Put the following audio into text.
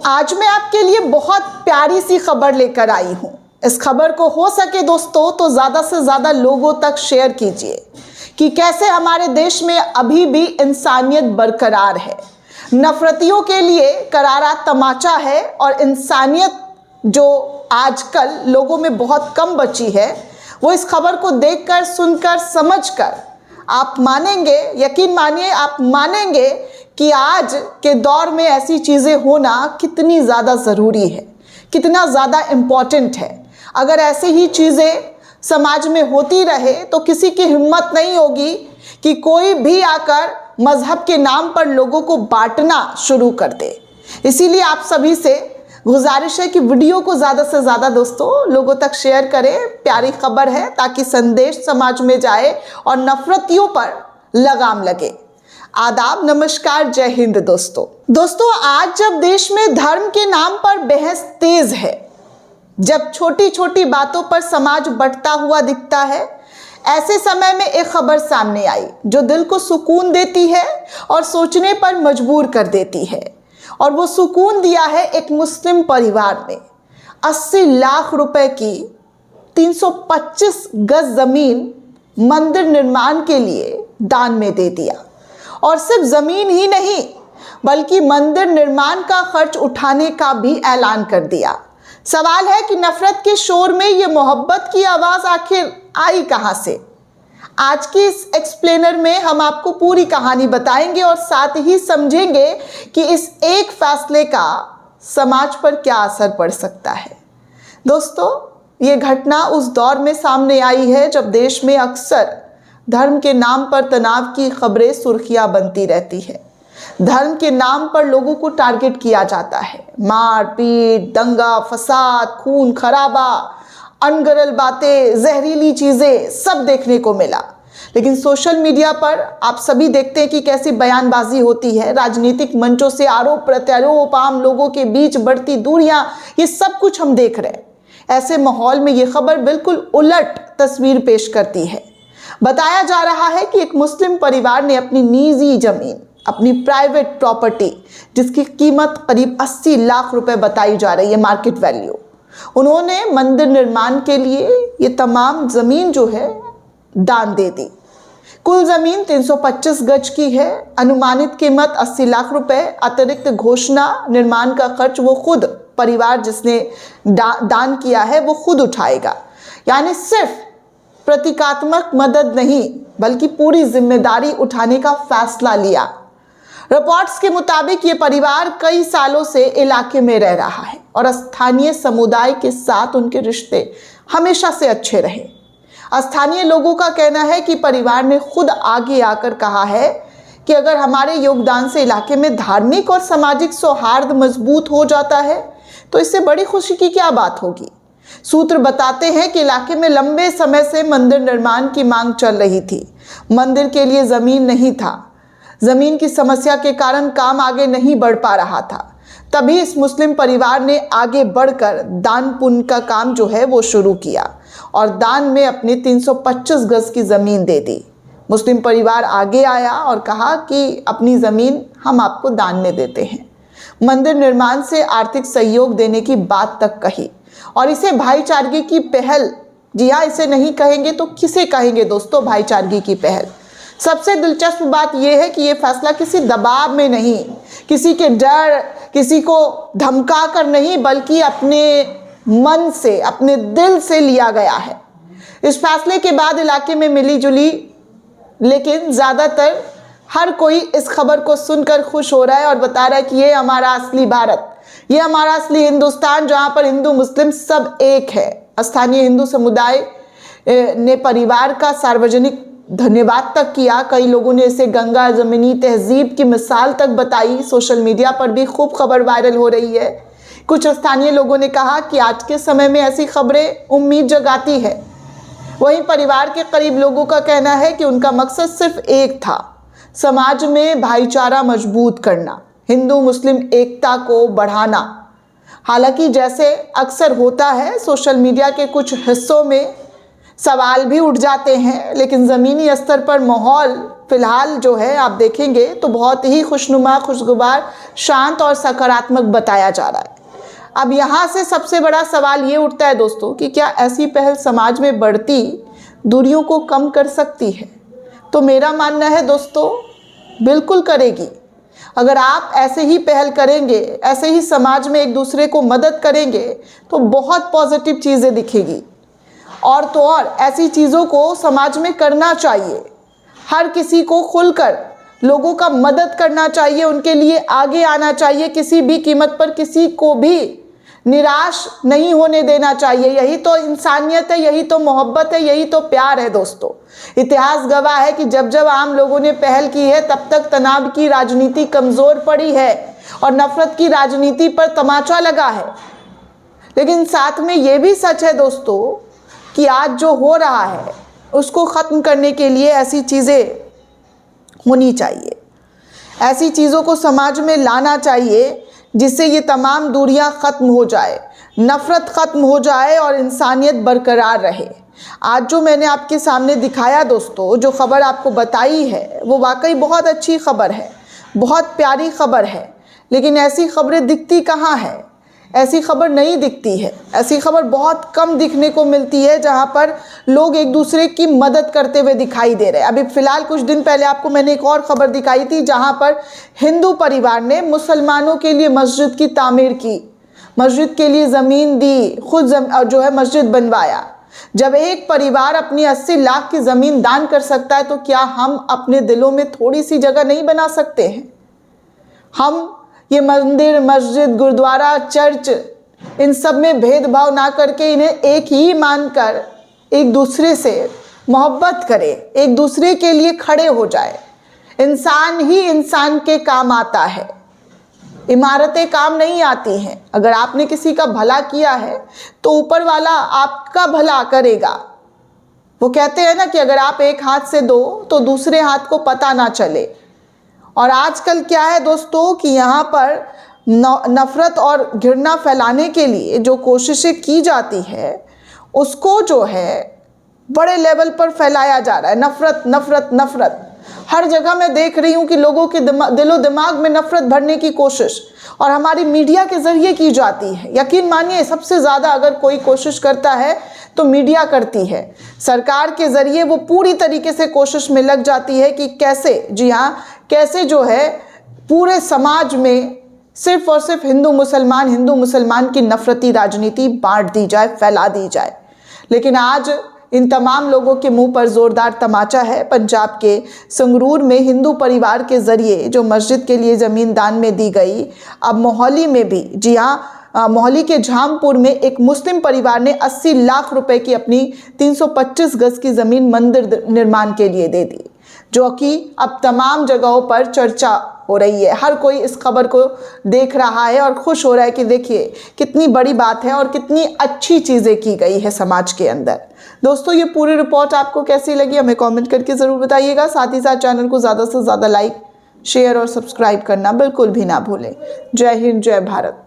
आज मैं आपके लिए बहुत प्यारी सी खबर लेकर आई हूँ। इस खबर को हो सके दोस्तों तो ज़्यादा से ज़्यादा लोगों तक शेयर कीजिए कि कैसे हमारे देश में अभी भी इंसानियत बरकरार है। नफरतियों के लिए करारा तमाचा है और इंसानियत जो आजकल लोगों में बहुत कम बची है, वो इस खबर को देखकर, सुनकर, समझकर आप मानेंगे, यकीन मानिए आप मानेंगे कि आज के दौर में ऐसी चीज़ें होना कितनी ज़्यादा ज़रूरी है, कितना ज़्यादा इम्पॉर्टेंट है। अगर ऐसी ही चीज़ें समाज में होती रहे तो किसी की हिम्मत नहीं होगी कि कोई भी आकर मज़हब के नाम पर लोगों को बांटना शुरू कर दे। इसीलिए आप सभी से गुजारिश है कि वीडियो को ज़्यादा से ज़्यादा दोस्तों लोगों तक शेयर करें। प्यारी खबर है ताकि संदेश समाज में जाए और नफरतियों पर लगाम लगे। आदाब, नमस्कार, जय हिंद दोस्तों आज जब देश में धर्म के नाम पर बहस तेज है, जब छोटी छोटी बातों पर समाज बंटता हुआ दिखता है, ऐसे समय में एक खबर सामने आई जो दिल को सुकून देती है और सोचने पर मजबूर कर देती है। और वो सुकून दिया है एक मुस्लिम परिवार ने 80 लाख रुपए की 325 गज जमीन मंदिर निर्माण के लिए दान में दे दिया। और सिर्फ जमीन ही नहीं बल्कि मंदिर निर्माण का खर्च उठाने का भी ऐलान कर दिया। सवाल है कि नफरत के शोर में ये मोहब्बत की आवाज़ आखिर आई कहाँ से? आज की इस एक्सप्लेनर में हम आपको पूरी कहानी बताएंगे और साथ ही समझेंगे कि इस एक फैसले का समाज पर क्या असर पड़ सकता है। दोस्तों, ये घटना उस दौर में सामने आई है जब देश में अक्सर धर्म के नाम पर तनाव की खबरें सुर्खियां बनती रहती है। धर्म के नाम पर लोगों को टारगेट किया जाता है। मार पीट, दंगा फसाद, खून खराबा, अनगरल बातें, जहरीली चीज़ें सब देखने को मिला। लेकिन सोशल मीडिया पर आप सभी देखते हैं कि कैसी बयानबाजी होती है। राजनीतिक मंचों से आरोप प्रत्यारोप, आम लोगों के बीच बढ़ती दूरियां, ये सब कुछ हम देख रहे हैं। ऐसे माहौल में ये खबर बिल्कुल उलट तस्वीर पेश करती है। बताया जा रहा है कि एक मुस्लिम परिवार ने अपनी निजी जमीन, अपनी प्राइवेट प्रॉपर्टी, जिसकी कीमत करीब 80 लाख रुपए बताई जा रही है मार्केट वैल्यू, उन्होंने मंदिर निर्माण के लिए ये तमाम ज़मीन जो है दान दे दी। कुल ज़मीन 325 गज की है। अनुमानित कीमत 80 लाख रुपए। अतिरिक्त घोषणा निर्माण का खर्च वो खुद, परिवार जिसने दान किया है, वो खुद उठाएगा। यानी सिर्फ प्रतीकात्मक मदद नहीं बल्कि पूरी जिम्मेदारी उठाने का फैसला लिया। रिपोर्ट्स के मुताबिक ये परिवार कई सालों से इलाके में रह रहा है और स्थानीय समुदाय के साथ उनके रिश्ते हमेशा से अच्छे रहे। स्थानीय लोगों का कहना है कि परिवार ने खुद आगे आकर कहा है कि अगर हमारे योगदान से इलाके में धार्मिक और सामाजिक सौहार्द मजबूत हो जाता है तो इससे बड़ी खुशी की क्या बात होगी। सूत्र बताते हैं कि इलाके में लंबे समय से मंदिर निर्माण की मांग चल रही थी। मंदिर के लिए ज़मीन नहीं था। ज़मीन की समस्या के कारण काम आगे नहीं बढ़ पा रहा था। तभी इस मुस्लिम परिवार ने आगे बढ़कर दान पुण्य का काम जो है वो शुरू किया और दान में अपनी 325 गज की ज़मीन दे दी। मुस्लिम परिवार आगे आया और कहा कि अपनी ज़मीन हम आपको दान में देते हैं। मंदिर निर्माण से आर्थिक सहयोग देने की बात तक कही और इसे भाईचारगी की पहल, जी हाँ, इसे नहीं कहेंगे तो किसे कहेंगे दोस्तों, भाईचारगी की पहल। सबसे दिलचस्प बात यह है कि यह फैसला किसी दबाव में नहीं, किसी के डर, किसी को धमका कर नहीं, बल्कि अपने मन से, अपने दिल से लिया गया है। इस फैसले के बाद इलाके में मिली जुली, लेकिन ज़्यादातर हर कोई इस खबर को सुनकर खुश हो रहा है और बता रहा है कि ये हमारा असली भारत, ये हमारा असली हिंदुस्तान, जहाँ पर हिंदू मुस्लिम सब एक है। स्थानीय हिंदू समुदाय ने परिवार का सार्वजनिक धन्यवाद तक किया। कई लोगों ने इसे गंगा जमीनी तहजीब की मिसाल तक बताई। सोशल मीडिया पर भी खूब खबर वायरल हो रही है। कुछ स्थानीय लोगों ने कहा कि आज के समय में ऐसी खबरें उम्मीद जगाती है। वहीं परिवार के करीब लोगों का कहना है कि उनका मकसद सिर्फ एक था, समाज में भाईचारा मजबूत करना, हिंदू मुस्लिम एकता को बढ़ाना। हालांकि जैसे अक्सर होता है, सोशल मीडिया के कुछ हिस्सों में सवाल भी उठ जाते हैं, लेकिन ज़मीनी स्तर पर माहौल फ़िलहाल जो है आप देखेंगे तो बहुत ही खुशनुमा, खुशगवार, शांत और सकारात्मक बताया जा रहा है। अब यहाँ से सबसे बड़ा सवाल ये उठता है दोस्तों कि क्या ऐसी पहल समाज में बढ़ती दूरियों को कम कर सकती है? तो मेरा मानना है दोस्तों, बिल्कुल करेगी। अगर आप ऐसे ही पहल करेंगे, ऐसे ही समाज में एक दूसरे को मदद करेंगे तो बहुत पॉजिटिव चीज़ें दिखेगी। और तो और ऐसी चीज़ों को समाज में करना चाहिए। हर किसी को खुलकर लोगों का मदद करना चाहिए, उनके लिए आगे आना चाहिए, किसी भी कीमत पर किसी को भी निराश नहीं होने देना चाहिए। यही तो इंसानियत है, यही तो मोहब्बत है, यही तो प्यार है दोस्तों। इतिहास गवाह है कि जब जब आम लोगों ने पहल की है तब तक तनाव की राजनीति कमज़ोर पड़ी है और नफरत की राजनीति पर तमाचा लगा है। लेकिन साथ में ये भी सच है दोस्तों कि आज जो हो रहा है उसको ख़त्म करने के लिए ऐसी चीज़ें होनी चाहिए, ऐसी चीज़ों को समाज में लाना चाहिए जिससे ये तमाम दूरियां ख़त्म हो जाए, नफ़रत ख़त्म हो जाए और इंसानियत बरकरार रहे। आज जो मैंने आपके सामने दिखाया दोस्तों, जो ख़बर आपको बताई है वो वाकई बहुत अच्छी ख़बर है, बहुत प्यारी ख़बर है। लेकिन ऐसी ख़बरें दिखती कहाँ है? ऐसी खबर नहीं दिखती है। ऐसी खबर बहुत कम दिखने को मिलती है जहां पर लोग एक दूसरे की मदद करते हुए दिखाई दे रहे हैं। अभी फ़िलहाल कुछ दिन पहले आपको मैंने एक और ख़बर दिखाई थी जहां पर हिंदू परिवार ने मुसलमानों के लिए मस्जिद की तामीर की, मस्जिद के लिए ज़मीन दी, खुद जो है मस्जिद बनवाया। जब एक परिवार अपनी 80 लाख की ज़मीन दान कर सकता है तो क्या हम अपने दिलों में थोड़ी सी जगह नहीं बना सकते हैं? हम ये मंदिर, मस्जिद, गुरुद्वारा, चर्च, इन सब में भेदभाव ना करके इन्हें एक ही मानकर एक दूसरे से मोहब्बत करें, एक दूसरे के लिए खड़े हो जाए। इंसान ही इंसान के काम आता है, इमारतें काम नहीं आती हैं। अगर आपने किसी का भला किया है तो ऊपर वाला आपका भला करेगा। वो कहते हैं ना कि अगर आप एक हाथ से दो तो दूसरे हाथ को पता ना चले। और आजकल क्या है दोस्तों कि यहाँ पर नफ़रत और घृणा फैलाने के लिए जो कोशिशें की जाती है उसको जो है बड़े लेवल पर फैलाया जा रहा है। नफ़रत नफ़रत नफ़रत हर जगह मैं देख रही हूँ कि लोगों के दिलो दिमाग में नफ़रत भरने की कोशिश और हमारी मीडिया के ज़रिए की जाती है। यकीन मानिए सबसे ज़्यादा अगर कोई कोशिश करता है तो मीडिया करती है। सरकार के ज़रिए वो पूरी तरीके से कोशिश में लग जाती है कि कैसे, जी हाँ, कैसे जो है पूरे समाज में सिर्फ़ और सिर्फ हिंदू मुसलमान की नफ़रती राजनीति बांट दी जाए, फैला दी जाए। लेकिन आज इन तमाम लोगों के मुंह पर ज़ोरदार तमाचा है। पंजाब के संगरूर में हिंदू परिवार के ज़रिए जो मस्जिद के लिए ज़मीन दान में दी गई, अब मोहाली में भी, जी हाँ, मोहाली के झामपुर में एक मुस्लिम परिवार ने 80 लाख रुपए की अपनी 325 गज की ज़मीन मंदिर निर्माण के लिए दे दी, जो कि अब तमाम जगहों पर चर्चा हो रही है। हर कोई इस खबर को देख रहा है और खुश हो रहा है कि देखिए कितनी बड़ी बात है और कितनी अच्छी चीज़ें की गई है समाज के अंदर। दोस्तों, ये पूरी रिपोर्ट आपको कैसी लगी हमें कमेंट करके ज़रूर बताइएगा। साथ ही साथ चैनल को ज़्यादा से ज़्यादा लाइक, शेयर और सब्सक्राइब करना बिल्कुल भी ना भूलें। जय हिंद, जय भारत।